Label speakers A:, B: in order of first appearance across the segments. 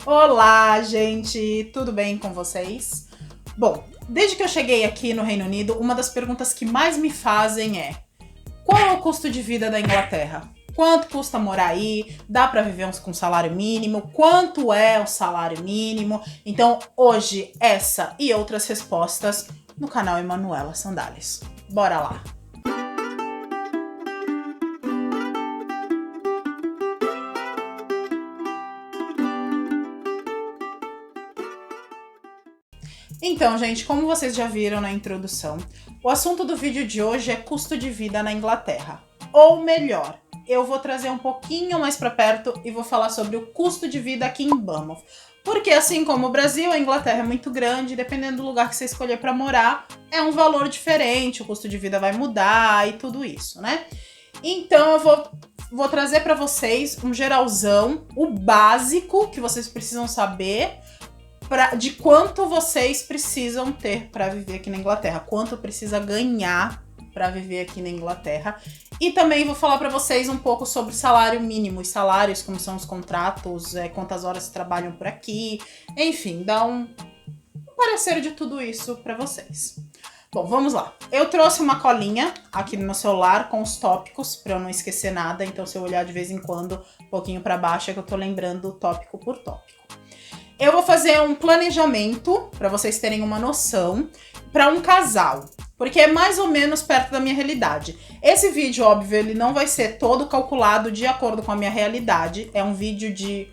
A: Olá, gente! Tudo bem com vocês? Bom, desde que eu cheguei aqui no Reino Unido, uma das perguntas que mais me fazem é: qual é o custo de vida da Inglaterra? Quanto custa morar aí? Dá para viver com salário mínimo? Quanto é o salário mínimo? Então, hoje, essa e outras respostas no canal Emanuela Sandales. Bora lá! Então, gente, como vocês já viram na introdução, o assunto do vídeo de hoje é custo de vida na Inglaterra. Ou melhor, eu vou trazer um pouquinho mais para perto e vou falar sobre o custo de vida aqui em Bournemouth. Porque assim como o Brasil, a Inglaterra é muito grande, dependendo do lugar que você escolher para morar, é um valor diferente, o custo de vida vai mudar e tudo isso, né? Então eu vou trazer para vocês um geralzão, o básico que vocês precisam saber de quanto vocês precisam ter para viver aqui na Inglaterra, quanto precisa ganhar para viver aqui na Inglaterra. E também vou falar para vocês um pouco sobre salário mínimo, os salários, como são os contratos, quantas horas trabalham por aqui, enfim, dar um parecer de tudo isso para vocês. Bom, vamos lá. Eu trouxe uma colinha aqui no meu celular com os tópicos para eu não esquecer nada, então se eu olhar de vez em quando um pouquinho para baixo é que eu tô lembrando tópico por tópico. Eu vou fazer um planejamento, para vocês terem uma noção, para um casal, porque é mais ou menos perto da minha realidade. Esse vídeo, óbvio, ele não vai ser todo calculado de acordo com a minha realidade, é um vídeo de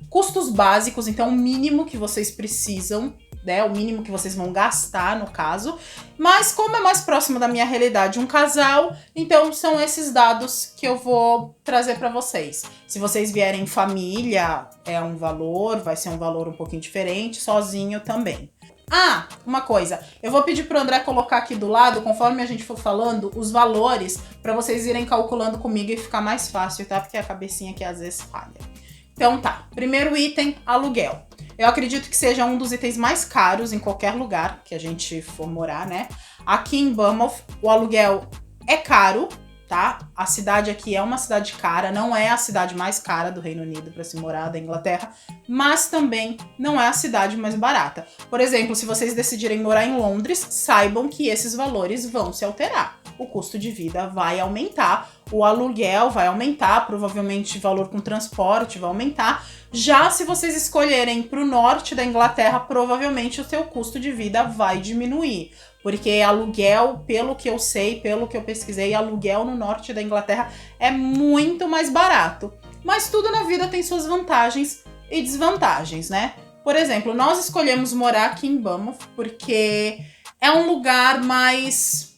A: custos básicos, então o mínimo que vocês precisam, né, o mínimo que vocês vão gastar, no caso. Mas como é mais próximo da minha realidade um casal, então são esses dados que eu vou trazer para vocês. Se vocês vierem em família, é um valor, vai ser um valor um pouquinho diferente, sozinho também. Ah, uma coisa, eu vou pedir pro André colocar aqui do lado, conforme a gente for falando, os valores, para vocês irem calculando comigo e ficar mais fácil, tá? Porque a cabecinha aqui às vezes falha. Então tá, primeiro item, aluguel. Eu acredito que seja um dos itens mais caros em qualquer lugar que a gente for morar, né? Aqui em Bournemouth, o aluguel é caro, tá? A cidade aqui é uma cidade cara, não é a cidade mais cara do Reino Unido para se morar da Inglaterra, mas também não é a cidade mais barata. Por exemplo, se vocês decidirem morar em Londres, saibam que esses valores vão se alterar. O custo de vida vai aumentar, o aluguel vai aumentar, provavelmente o valor com transporte vai aumentar. Já se vocês escolherem para o norte da Inglaterra, provavelmente o seu custo de vida vai diminuir. Porque aluguel, pelo que eu sei, pelo que eu pesquisei, aluguel no norte da Inglaterra é muito mais barato. Mas tudo na vida tem suas vantagens e desvantagens, né? Por exemplo, nós escolhemos morar aqui em Bournemouth porque é um lugar mais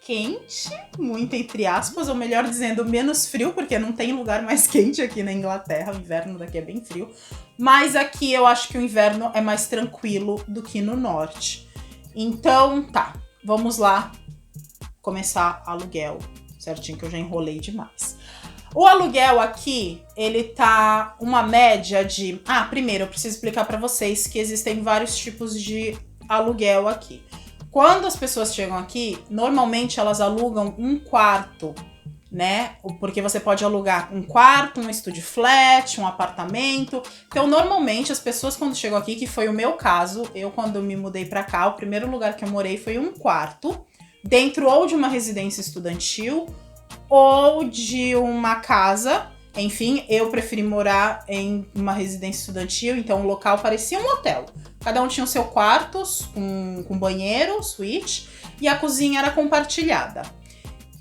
A: quente, muito entre aspas, ou melhor dizendo, menos frio, porque não tem lugar mais quente aqui na Inglaterra, o inverno daqui é bem frio. Mas aqui eu acho que o inverno é mais tranquilo do que no norte. Então, tá, vamos lá começar aluguel, certinho que eu já enrolei demais. O aluguel aqui, ele tá uma média de... Ah, primeiro eu preciso explicar para vocês que existem vários tipos de aluguel aqui. Quando as pessoas chegam aqui, normalmente elas alugam um quarto, né? Porque você pode alugar um quarto, um estúdio flat, um apartamento. Então, normalmente, as pessoas quando chegam aqui, que foi o meu caso, eu quando me mudei pra cá, o primeiro lugar que eu morei foi um quarto, dentro ou de uma residência estudantil, ou de uma casa. Enfim, eu preferi morar em uma residência estudantil, então o local parecia um hotel. Cada um tinha o seu quarto, com banheiro, suíte, e a cozinha era compartilhada.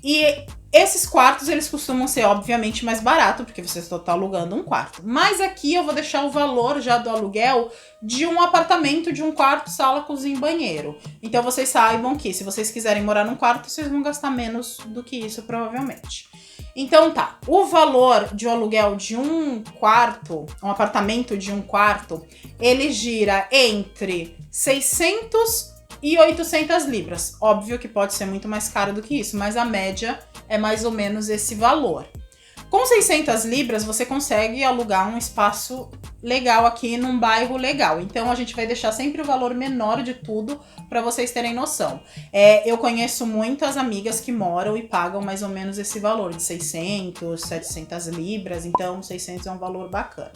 A: E esses quartos, eles costumam ser, obviamente, mais baratos, porque você só está alugando um quarto. Mas aqui eu vou deixar o valor já do aluguel de um apartamento, de um quarto, sala, cozinha e banheiro. Então vocês saibam que se vocês quiserem morar num quarto, vocês vão gastar menos do que isso, provavelmente. Então tá, o valor de um aluguel de um quarto, um apartamento de um quarto, ele gira entre 600 e 800 libras. Óbvio que pode ser muito mais caro do que isso, mas a média é mais ou menos esse valor. Com 600 libras, você consegue alugar um espaço legal aqui num bairro legal. Então, a gente vai deixar sempre o valor menor de tudo para vocês terem noção. Eu conheço muitas amigas que moram e pagam mais ou menos esse valor de 600, 700 libras. Então, 600 é um valor bacana.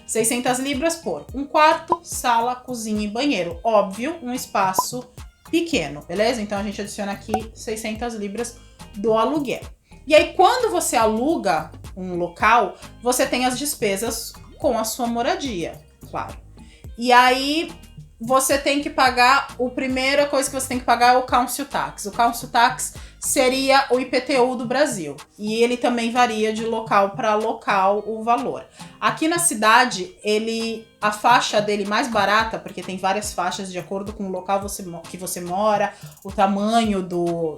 A: 600 libras por um quarto, sala, cozinha e banheiro. Óbvio, um espaço pequeno, beleza? Então a gente adiciona aqui 600 libras do aluguel. E aí, quando você aluga um local, você tem as despesas com a sua moradia, claro. E aí, você tem que pagar, a primeira coisa que você tem que pagar é o Council Tax. O Council Tax seria o IPTU do Brasil. E ele também varia de local para local o valor. Aqui na cidade, a faixa dele mais barata, porque tem várias faixas de acordo com o local que você mora, o tamanho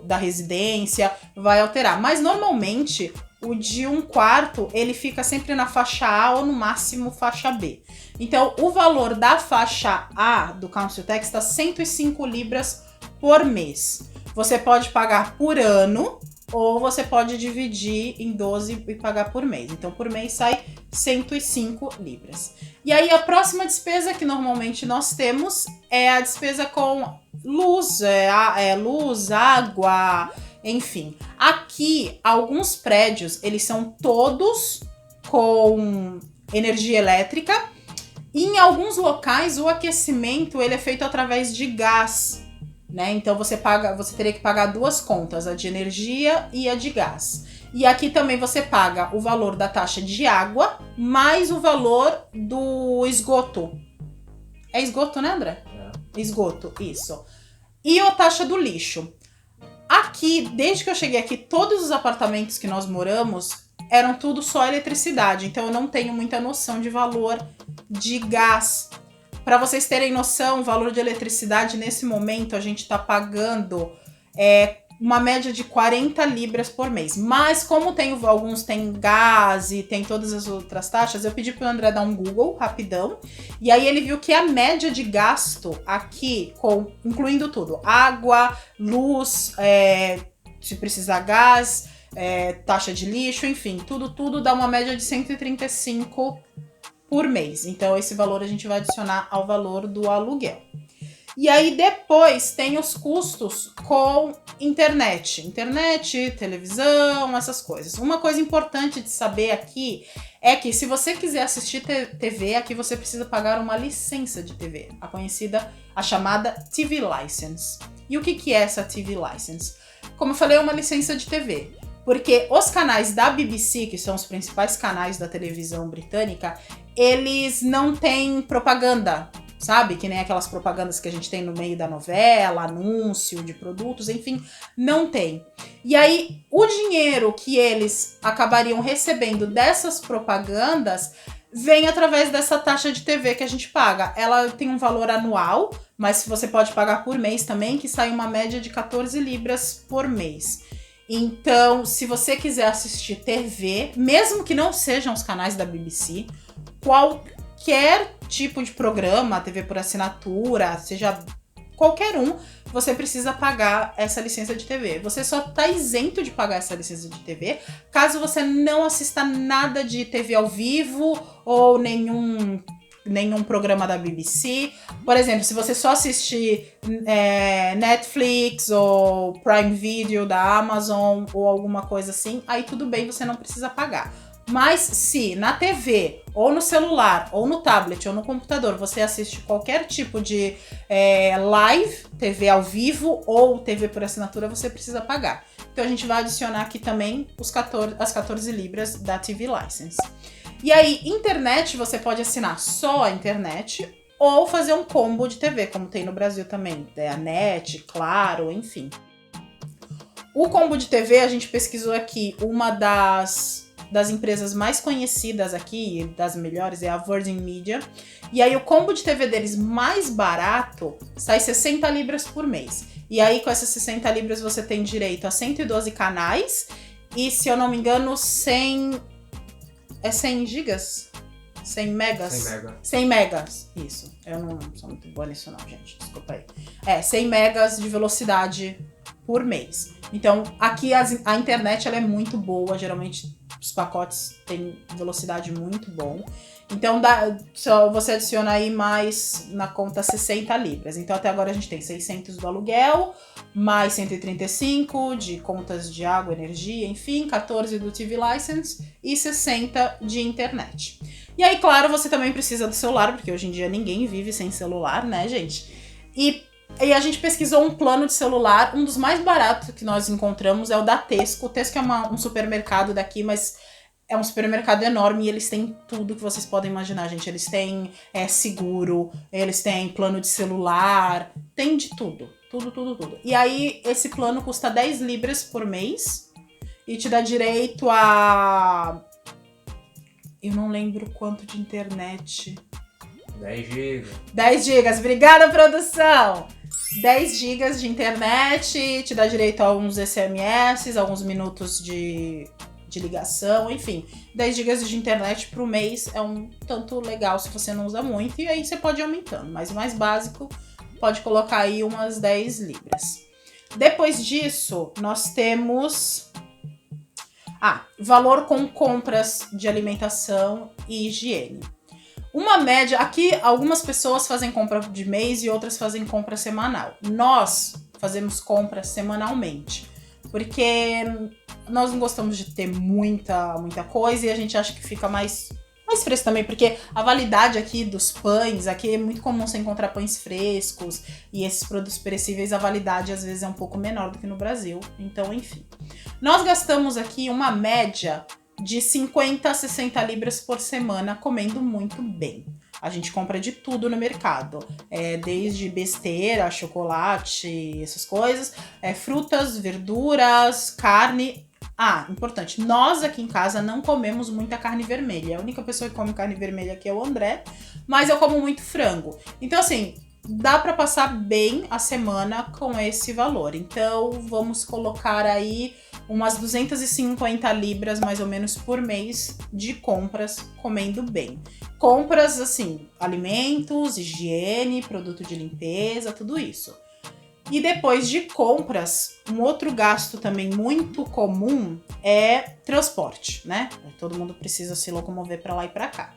A: da residência, vai alterar. Mas normalmente, o de um quarto, ele fica sempre na faixa A ou no máximo faixa B. Então, o valor da faixa A do Council Tax está 105 libras por mês. Você pode pagar por ano ou você pode dividir em 12 e pagar por mês. Então, por mês sai 105 libras. E aí, a próxima despesa que normalmente nós temos é a despesa com luz, luz, água, enfim. Aqui, alguns prédios, eles são todos com energia elétrica. E em alguns locais, o aquecimento ele é feito através de gás, né? Então você teria que pagar duas contas, a de energia e a de gás. E aqui também você paga o valor da taxa de água, mais o valor do esgoto. É esgoto, né, André? É. Esgoto, isso. E a taxa do lixo. Aqui, desde que eu cheguei aqui, todos os apartamentos que nós moramos eram tudo só eletricidade. Então eu não tenho muita noção de valor de gás. Para vocês terem noção, o valor de eletricidade nesse momento a gente está pagando uma média de 40 libras por mês. Mas como alguns têm gás e tem todas as outras taxas, eu pedi para o André dar um Google rapidão. E aí ele viu que a média de gasto aqui, incluindo tudo, água, luz, se precisar gás, taxa de lixo, enfim, tudo dá uma média de 135 por mês. Então esse valor a gente vai adicionar ao valor do aluguel. E aí depois tem os custos com internet, televisão, essas coisas. Uma coisa importante de saber aqui é que se você quiser assistir TV, aqui você precisa pagar uma licença de TV, a chamada TV License. E o que é essa TV License? Como eu falei, é uma licença de TV. Porque os canais da BBC, que são os principais canais da televisão britânica, eles não têm propaganda, sabe? Que nem aquelas propagandas que a gente tem no meio da novela, anúncio de produtos, enfim, não tem. E aí, o dinheiro que eles acabariam recebendo dessas propagandas vem através dessa taxa de TV que a gente paga. Ela tem um valor anual, mas você pode pagar por mês também, que sai uma média de 14 libras por mês. Então, se você quiser assistir TV, mesmo que não sejam os canais da BBC, qualquer tipo de programa, TV por assinatura, seja qualquer um, você precisa pagar essa licença de TV. Você só está isento de pagar essa licença de TV caso você não assista nada de TV ao vivo ou nenhum programa da BBC. Por exemplo, se você só assistir Netflix ou Prime Video da Amazon ou alguma coisa assim, aí tudo bem, você não precisa pagar. Mas se na TV, ou no celular, ou no tablet, ou no computador, você assiste qualquer tipo de live, TV ao vivo ou TV por assinatura, você precisa pagar. Então a gente vai adicionar aqui também as 14 libras da TV License. E aí, internet, você pode assinar só a internet ou fazer um combo de TV, como tem no Brasil também. A NET, Claro, enfim. O combo de TV, a gente pesquisou aqui, uma das empresas mais conhecidas aqui, das melhores, é a Virgin Media. E aí, o combo de TV deles mais barato sai 60 libras por mês. E aí, com essas 60 libras, você tem direito a 112 canais e, se eu não me engano, 100 gigas? 100 megas? 100 megas, isso. Eu não sou muito boa nisso não, gente. Desculpa aí. 100 megas de velocidade por mês. Então, aqui a internet ela é muito boa. Geralmente, os pacotes têm velocidade muito bom. Então, só você adiciona aí mais na conta 60 libras. Então, até agora a gente tem 600 do aluguel, mais 135 de contas de água, energia, enfim, 14 do TV License e 60 de internet. E aí, claro, você também precisa do celular, porque hoje em dia ninguém vive sem celular, né, gente? E a gente pesquisou um plano de celular, um dos mais baratos que nós encontramos é o da Tesco. O Tesco é um supermercado daqui, mas é um supermercado enorme e eles têm tudo que vocês podem imaginar, gente. Eles têm seguro, eles têm plano de celular, tem de tudo. Tudo. E aí, esse plano custa 10 libras por mês e te dá direito a... Eu não lembro quanto de internet.
B: 10 GB.
A: 10 gigas, obrigada, produção! 10 gigas de internet, te dá direito a alguns SMS, alguns minutos de ligação, enfim. 10 gigas de internet pro mês é um tanto legal se você não usa muito, e aí você pode ir aumentando, mas o mais básico pode colocar aí umas 10 libras. Depois disso, nós temos... valor com compras de alimentação e higiene. Uma média, aqui algumas pessoas fazem compra de mês e outras fazem compra semanal. Nós fazemos compra semanalmente, porque nós não gostamos de ter muita coisa e a gente acha que fica mais fresco também, porque a validade aqui dos pães, aqui é muito comum você encontrar pães frescos e esses produtos perecíveis, a validade às vezes é um pouco menor do que no Brasil, então enfim. Nós gastamos aqui uma média de 50 a 60 libras por semana comendo muito bem. A gente compra de tudo no mercado, desde besteira, chocolate, essas coisas, frutas, verduras, carne. Importante, nós aqui em casa não comemos muita carne vermelha. A única pessoa que come carne vermelha aqui é o André, mas eu como muito frango. Então, assim, dá para passar bem a semana com esse valor. Então, vamos colocar aí umas 250 libras, mais ou menos, por mês de compras comendo bem. Compras, assim, alimentos, higiene, produto de limpeza, tudo isso. E depois de compras, um outro gasto também muito comum é transporte, né? Todo mundo precisa se locomover para lá e para cá.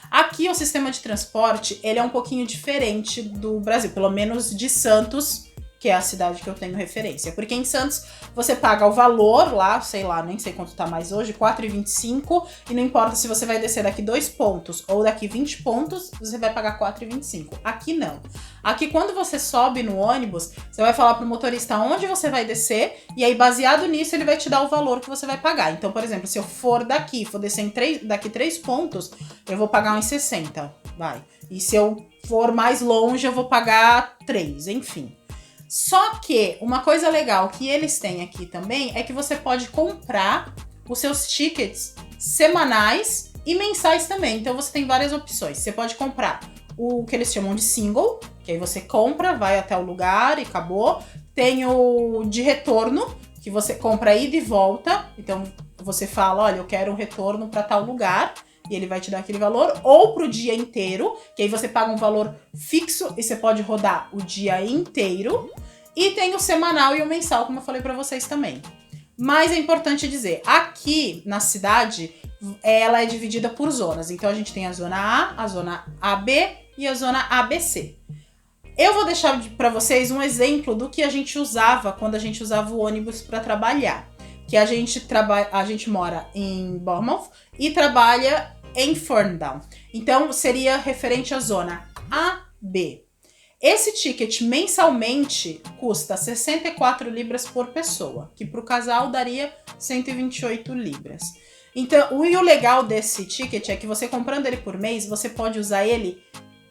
A: Aqui o sistema de transporte, ele é um pouquinho diferente do Brasil, pelo menos de Santos, que é a cidade que eu tenho referência. Porque em Santos você paga o valor lá, sei lá, nem sei quanto tá mais hoje, 4,25, e não importa se você vai descer daqui 2 pontos ou daqui 20 pontos, você vai pagar 4,25. Aqui não. Aqui quando você sobe no ônibus, você vai falar pro motorista onde você vai descer, e aí baseado nisso ele vai te dar o valor que você vai pagar. Então, por exemplo, se eu for daqui, for descer daqui 3 pontos, eu vou pagar uns 60, vai. E se eu for mais longe, eu vou pagar 3, enfim. Só que uma coisa legal que eles têm aqui também é que você pode comprar os seus tickets semanais e mensais também. Então você tem várias opções. Você pode comprar o que eles chamam de single, que aí você compra, vai até o lugar e acabou. Tem o de retorno, que você compra ida e volta. Então você fala, olha, eu quero um retorno para tal lugar. E ele vai te dar aquele valor, ou pro dia inteiro, que aí você paga um valor fixo e você pode rodar o dia inteiro. E tem o semanal e o mensal, como eu falei pra vocês também. Mas é importante dizer, aqui na cidade, ela é dividida por zonas. Então a gente tem a zona A zona AB e a zona ABC. Eu vou deixar pra vocês um exemplo do que a gente usava quando a gente usava o ônibus pra trabalhar. Que a gente mora em Bournemouth e trabalha em Ferndown. Então, seria referente à zona AB. Esse ticket mensalmente custa 64 libras por pessoa, que para o casal daria 128 libras. Então, e o legal desse ticket é que você comprando ele por mês, você pode usar ele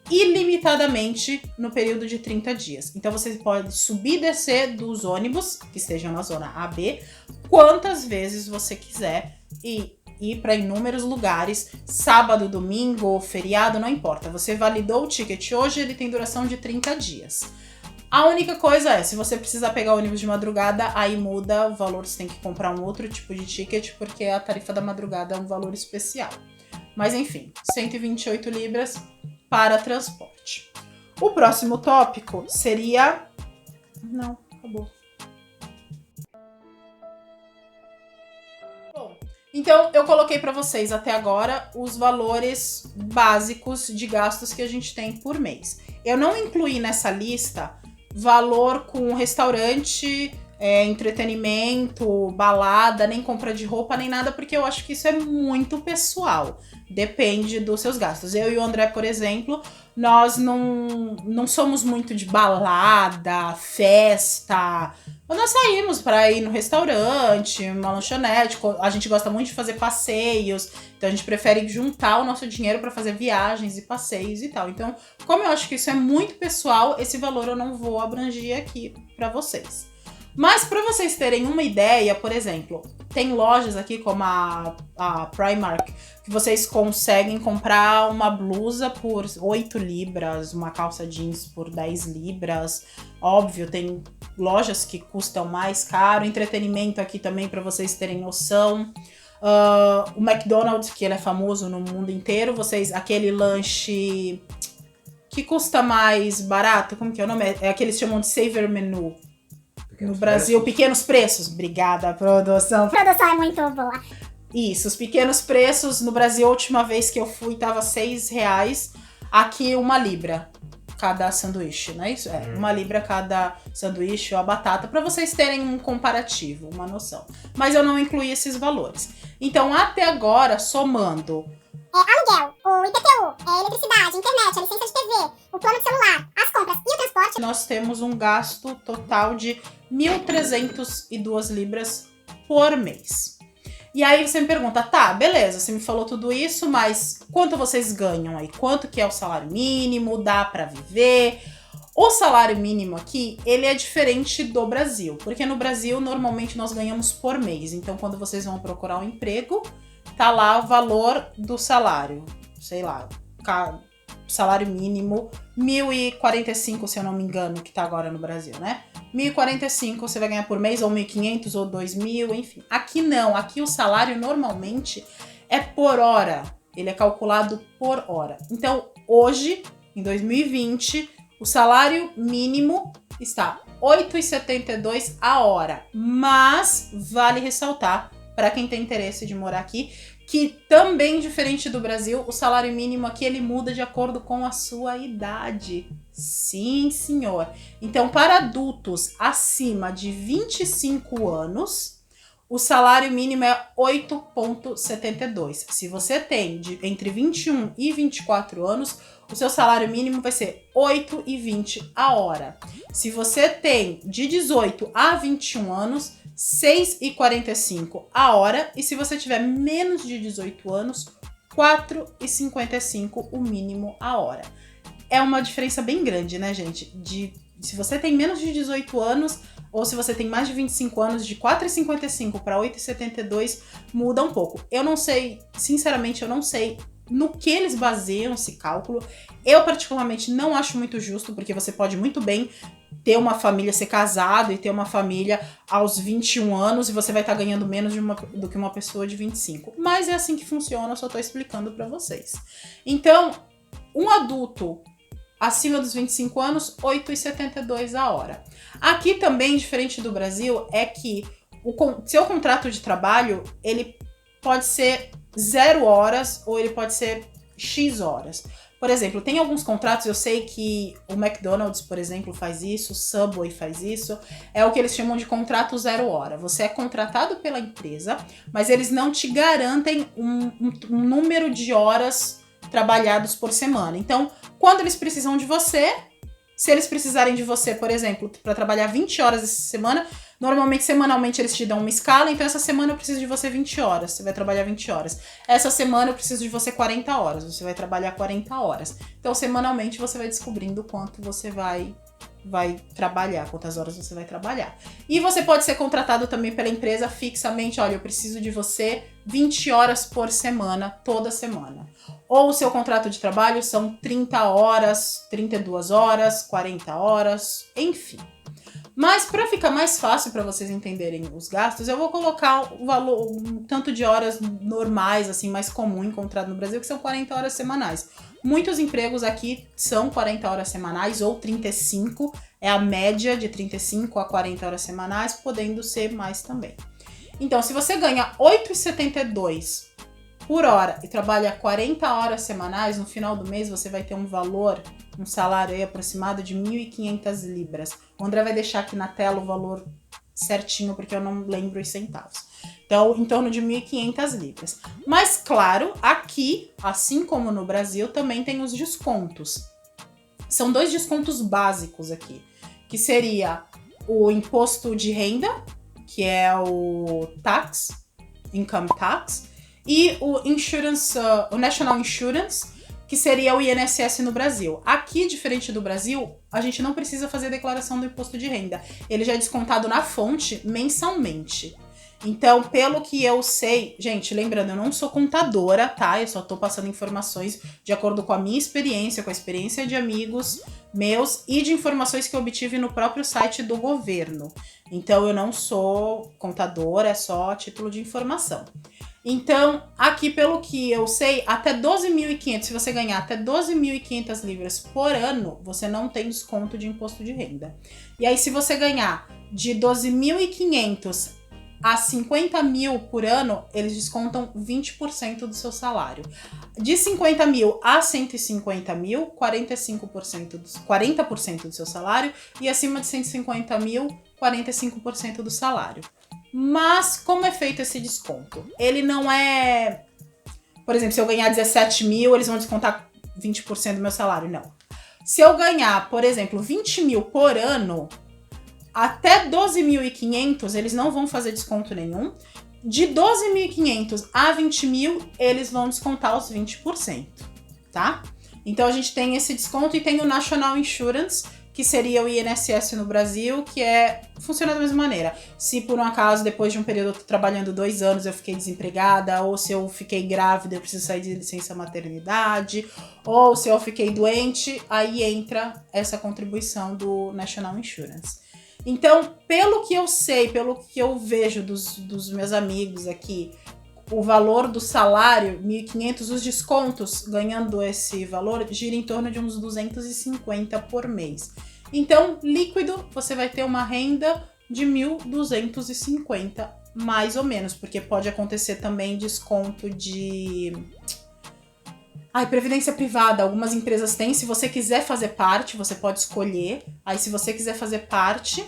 A: ilimitadamente no período de 30 dias. Então, você pode subir e descer dos ônibus, que estejam na zona AB, quantas vezes você quiser e ir para inúmeros lugares, sábado, domingo, feriado, não importa. Você validou o ticket hoje, ele tem duração de 30 dias. A única coisa é, se você precisar pegar ônibus de madrugada, aí muda o valor, você tem que comprar um outro tipo de ticket, porque a tarifa da madrugada é um valor especial. Mas enfim, 128 libras para transporte. O próximo tópico seria... Não, acabou. Então, eu coloquei para vocês até agora os valores básicos de gastos que a gente tem por mês. Eu não incluí nessa lista valor com restaurante, entretenimento, balada, nem compra de roupa, nem nada, porque eu acho que isso é muito pessoal. Depende dos seus gastos. Eu e o André, por exemplo, nós não somos muito de balada, festa. Nós saímos para ir no restaurante, uma lanchonete. A gente gosta muito de fazer passeios. Então a gente prefere juntar o nosso dinheiro para fazer viagens e passeios e tal. Então, como eu acho que isso é muito pessoal, esse valor eu não vou abranger aqui para vocês. Mas para vocês terem uma ideia, por exemplo, tem lojas aqui como a Primark, que vocês conseguem comprar uma blusa por 8 libras, uma calça jeans por 10 libras. Óbvio, tem lojas que custam mais caro. Entretenimento aqui também, para vocês terem noção. O McDonald's, que ele é famoso no mundo inteiro, aquele lanche que custa mais barato, como que é o nome? É aquele que eles chamam de Saver Menu. No Brasil, Pequenos Preços. Obrigada, produção.
C: A produção é muito boa.
A: Isso, os Pequenos Preços. No Brasil, a última vez que eu fui, tava R$6. Aqui, 1 libra cada sanduíche, não é isso? 1 libra cada sanduíche ou a batata, para vocês terem um comparativo, uma noção. Mas eu não incluí esses valores. Então, até agora, somando...
C: aluguel, o IPTU, eletricidade, internet, a licença de TV, o plano de celular, as compras e o transporte.
A: Nós temos um gasto total de 1.302 libras por mês. E aí você me pergunta, tá, beleza, você me falou tudo isso, mas quanto vocês ganham aí? Quanto que é o salário mínimo? Dá pra viver? O salário mínimo aqui, ele é diferente do Brasil, porque no Brasil, normalmente, nós ganhamos por mês. Então, quando vocês vão procurar um emprego, tá lá o valor do salário, sei lá, salário mínimo, 1.045, se eu não me engano, que tá agora no Brasil, né? 1.045 você vai ganhar por mês, ou 1.500, ou 2.000, enfim. Aqui não, aqui o salário normalmente é por hora, ele é calculado por hora. Então, hoje, em 2020, o salário mínimo está R$ 8,72 a hora, mas vale ressaltar, para quem tem interesse de morar aqui, que também, diferente do Brasil, o salário mínimo aqui ele muda de acordo com a sua idade. Sim, senhor. Então, para adultos acima de 25 anos, o salário mínimo é 8,72. Se você tem entre 21 e 24 anos, o seu salário mínimo vai ser 8,20 a hora. Se você tem de 18 a 21 anos, 6,45 a hora. E se você tiver menos de 18 anos, 4,55 o mínimo a hora. É uma diferença bem grande, né, gente? Se você tem menos de 18 anos, ou se você tem mais de 25 anos, de 4,55 para 8,72 muda um pouco. Eu não sei, sinceramente, eu não sei no que eles baseiam esse cálculo. Eu, particularmente, não acho muito justo, porque você pode muito bem ter uma família, ser casado e ter uma família aos 21 anos e você vai estar ganhando menos do que uma pessoa de 25. Mas é assim que funciona, eu só tô explicando pra vocês. Então, um adulto acima dos 25 anos, 8,72 a hora. Aqui também, diferente do Brasil, é que o seu contrato de trabalho, ele pode ser 0 horas ou ele pode ser X horas. Por exemplo, tem alguns contratos, eu sei que o McDonald's, por exemplo, faz isso, o Subway faz isso, é o que eles chamam de contrato 0 hora. Você é contratado pela empresa, mas eles não te garantem um número de horas trabalhados por semana. Então, quando eles precisam de você, se eles precisarem de você, por exemplo, para trabalhar 20 horas essa semana, normalmente, semanalmente, eles te dão uma escala, então essa semana eu preciso de você 20 horas, você vai trabalhar 20 horas. Essa semana eu preciso de você 40 horas, você vai trabalhar 40 horas. Então, semanalmente, você vai descobrindo quanto você vai trabalhar, quantas horas você vai trabalhar. E você pode ser contratado também pela empresa fixamente, olha, eu preciso de você 20 horas por semana, toda semana. Ou o seu contrato de trabalho são 30 horas, 32 horas, 40 horas, enfim. Mas para ficar mais fácil para vocês entenderem os gastos, eu vou colocar o valor, um tanto de horas normais, assim, mais comum encontrado no Brasil, que são 40 horas semanais. Muitos empregos aqui são 40 horas semanais ou 35, é a média de 35 a 40 horas semanais, podendo ser mais também. Então, se você ganha 8,72 por hora e trabalha 40 horas semanais, no final do mês você vai ter um valor, um salário aí aproximado de 1.500 libras. O André vai deixar aqui na tela o valor certinho, porque eu não lembro os centavos. Então, em torno de 1.500 libras. Mas, claro, aqui, assim como no Brasil, também tem os descontos. São 2 descontos básicos aqui, que seria o imposto de renda, que é o Income Tax, e o o National Insurance, que seria o INSS no Brasil. Aqui, diferente do Brasil, a gente não precisa fazer a declaração do imposto de renda. Ele já é descontado na fonte mensalmente. Então, pelo que eu sei, gente, lembrando, eu não sou contadora, tá? Eu só tô passando informações de acordo com a minha experiência, com a experiência de amigos meus e de informações que eu obtive no próprio site do governo. Então, eu não sou contadora, é só título de informação. Então, aqui, pelo que eu sei, até 12.500, se você ganhar até 12.500 libras por ano, você não tem desconto de imposto de renda. E aí, se você ganhar de 12.500 a 50 mil por ano, eles descontam 20% do seu salário. De 50 mil a 150 mil, 40% do seu salário. E acima de 150 mil, 45% do salário. Mas como é feito esse desconto? Ele não é... Por exemplo, se eu ganhar 17 mil, eles vão descontar 20% do meu salário. Não. Se eu ganhar, por exemplo, 20 mil por ano... Até 12.500, eles não vão fazer desconto nenhum. De 12.500 a 20 mil, eles vão descontar os 20%, tá? Então, a gente tem esse desconto e tem o National Insurance, que seria o INSS no Brasil, que funciona da mesma maneira. Se por um acaso, depois de um período trabalhando 2 anos, eu fiquei desempregada, ou se eu fiquei grávida, eu preciso sair de licença maternidade, ou se eu fiquei doente, aí entra essa contribuição do National Insurance. Então, pelo que eu sei, pelo que eu vejo dos meus amigos aqui, o valor do salário, 1.500, os descontos, ganhando esse valor, gira em torno de uns 250 por mês. Então, líquido, você vai ter uma renda de 1.250, mais ou menos, porque pode acontecer também desconto de... previdência privada, algumas empresas têm. Se você quiser fazer parte, você pode escolher. Aí, se você quiser fazer parte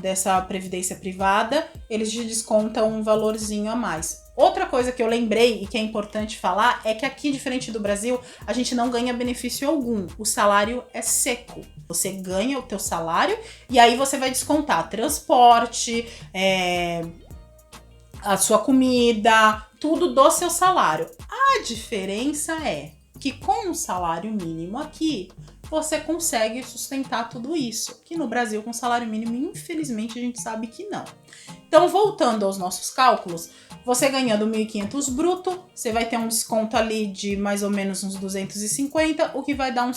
A: dessa previdência privada, eles te descontam um valorzinho a mais. Outra coisa que eu lembrei e que é importante falar é que aqui, diferente do Brasil, a gente não ganha benefício algum. O salário é seco. Você ganha o teu salário e aí você vai descontar transporte, a sua comida, tudo do seu salário. A diferença é que com um salário mínimo aqui, você consegue sustentar tudo isso. Que no Brasil, com salário mínimo, infelizmente, a gente sabe que não. Então, voltando aos nossos cálculos, você ganhando 1.500 bruto, você vai ter um desconto ali de mais ou menos uns 250, o que vai dar um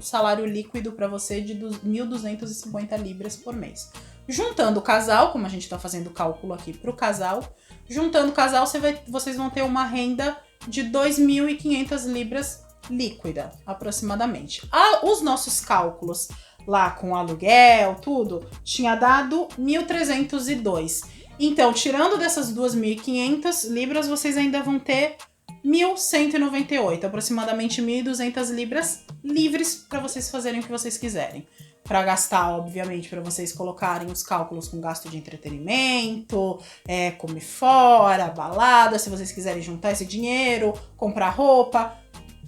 A: salário líquido para você de 1.250 libras por mês. Juntando o casal, como a gente está fazendo o cálculo aqui para o casal, juntando o casal, vocês vão ter uma renda de 2.500 libras líquida, aproximadamente. Os nossos cálculos lá com aluguel, tudo, tinha dado 1.302. Então, tirando dessas 2.500 libras, vocês ainda vão ter 1.198, aproximadamente 1.200 libras livres para vocês fazerem o que vocês quiserem. Para gastar, obviamente, para vocês colocarem os cálculos com gasto de entretenimento, comer fora, balada, se vocês quiserem juntar esse dinheiro, comprar roupa,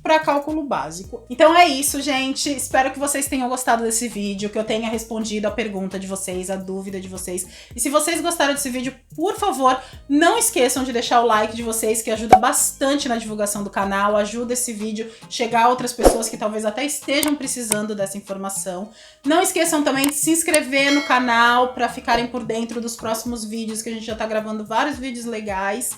A: para cálculo básico. Então é isso, gente. Espero que vocês tenham gostado desse vídeo, que eu tenha respondido a pergunta de vocês, a dúvida de vocês. E se vocês gostaram desse vídeo, por favor, não esqueçam de deixar o like de vocês, que ajuda bastante na divulgação do canal, ajuda esse vídeo a chegar a outras pessoas que talvez até estejam precisando dessa informação. Não esqueçam também de se inscrever no canal para ficarem por dentro dos próximos vídeos, que a gente já tá gravando vários vídeos legais.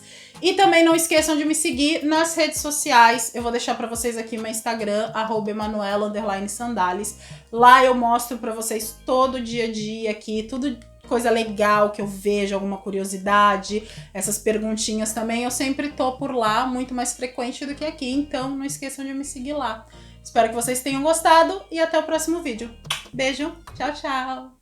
A: E também não esqueçam de me seguir nas redes sociais. Eu vou deixar para vocês aqui meu Instagram, @emanuela_sandales. Lá eu mostro para vocês todo o dia a dia aqui, tudo coisa legal que eu vejo, alguma curiosidade, essas perguntinhas também. Eu sempre tô por lá, muito mais frequente do que aqui, então não esqueçam de me seguir lá. Espero que vocês tenham gostado e até o próximo vídeo. Beijo, tchau, tchau!